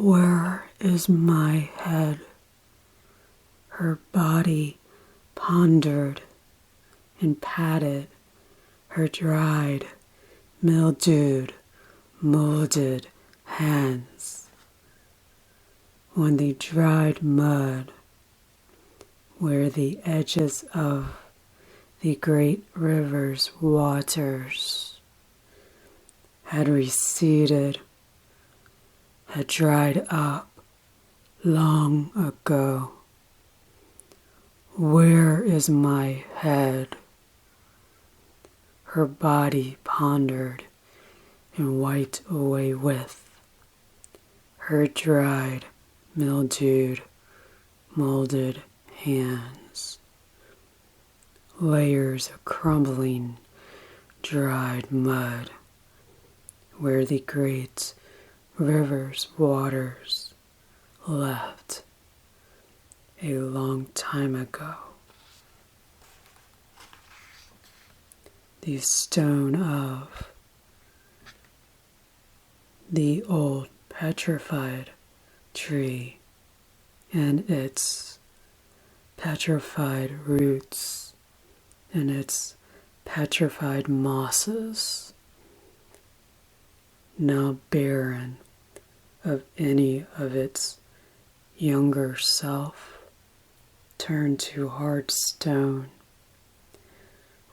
Where is my head? Her body pondered and patted her dried, mildewed, molded hands on the dried mud where the edges of the great river's waters had receded, had dried up long ago. Where is my head? Her body pondered and wiped away with her dried, mildewed, molded hands. Layers of crumbling, dried mud where the great river's waters left a long time ago. The stone of the old petrified tree and its petrified roots and its petrified mosses, now barren of any of its younger self, turned to hard stone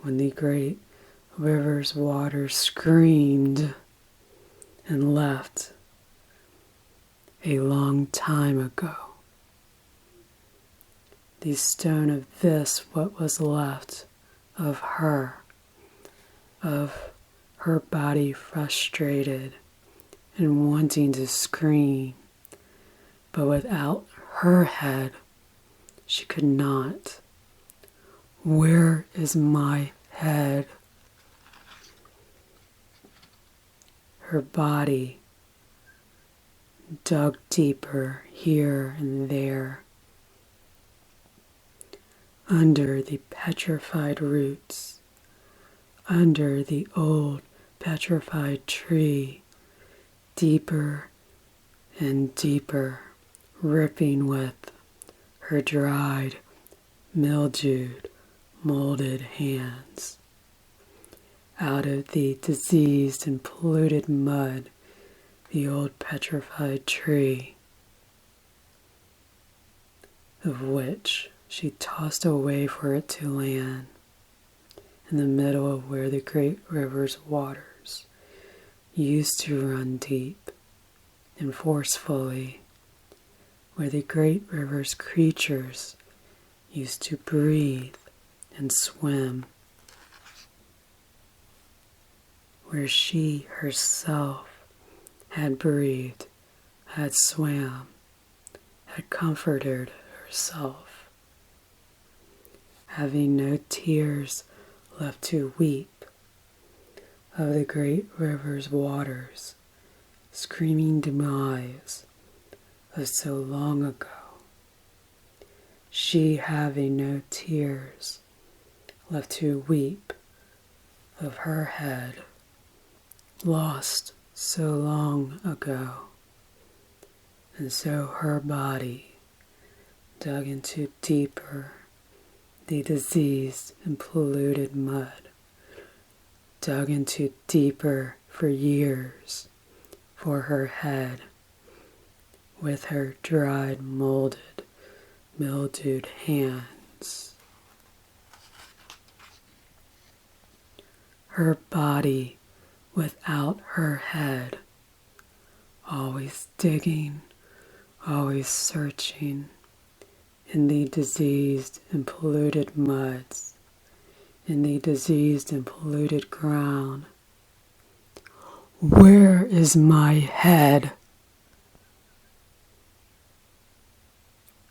when the great river's water screamed and left a long time ago. The stone of this, what was left of her body frustrated and wanting to scream, but without her head, she could not. Where is my head? Her body dug deeper here and there, under the petrified roots, under the old petrified tree, deeper and deeper, ripping with her dried, mildewed, molded hands. Out of the diseased and polluted mud, the old petrified tree, of which she tossed away for it to land, in the middle of where the great river's waters used to run deep and forcefully, where the great river's creatures used to breathe and swim, where she herself had breathed, had swam, had comforted herself, having no tears left to weep of the great river's waters, screaming demise of so long ago. She having no tears left to weep of her head, lost so long ago, and so her body dug into deeper the diseased and polluted mud, dug into deeper for years for her head, with her dried, molded, mildewed hands. Her body without her head, always digging, always searching in the diseased and polluted muds, in the diseased and polluted ground. Where is my head?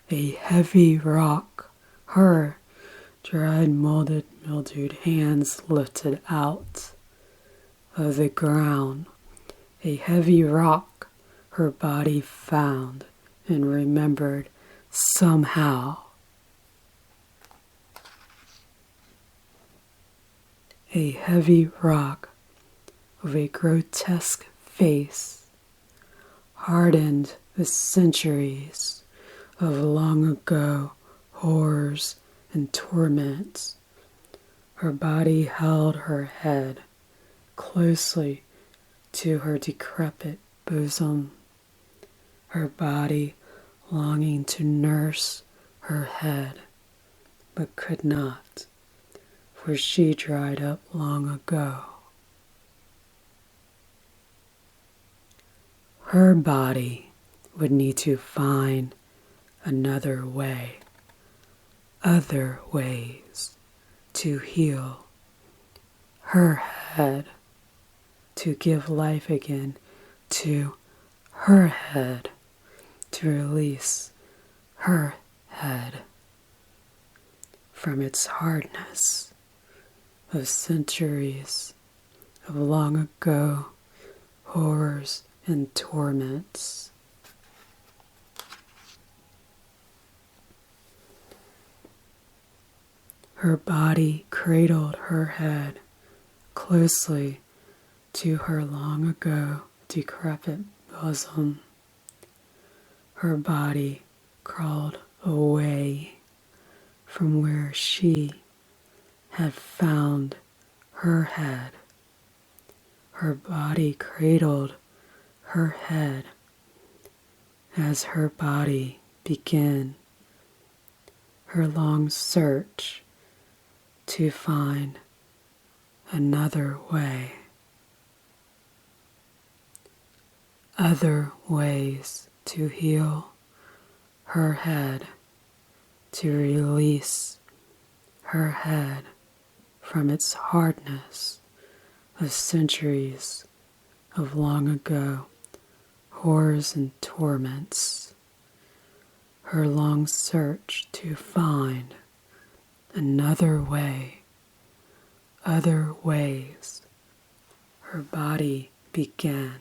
A heavy rock, her dried, molded, mildewed hands lifted out of the ground. A heavy rock her body found and remembered somehow. A heavy rock of a grotesque face, hardened the centuries of long ago horrors and torments. Her body held her head closely to her decrepit bosom, her body longing to nurse her head, but could not, for she dried up long ago. Her body would need to find another way, other ways to heal her head, to give life again to her head, to release her head from its hardness of centuries of long ago horrors and torments. Her body cradled her head closely to her long ago decrepit bosom. Her body crawled away from where she had found her head. Her body cradled her head as her body began her long search to find another way, other ways to heal her head, to release her head from its hardness of centuries of long ago horrors and torments. Her long search to find another way, other ways. Her body began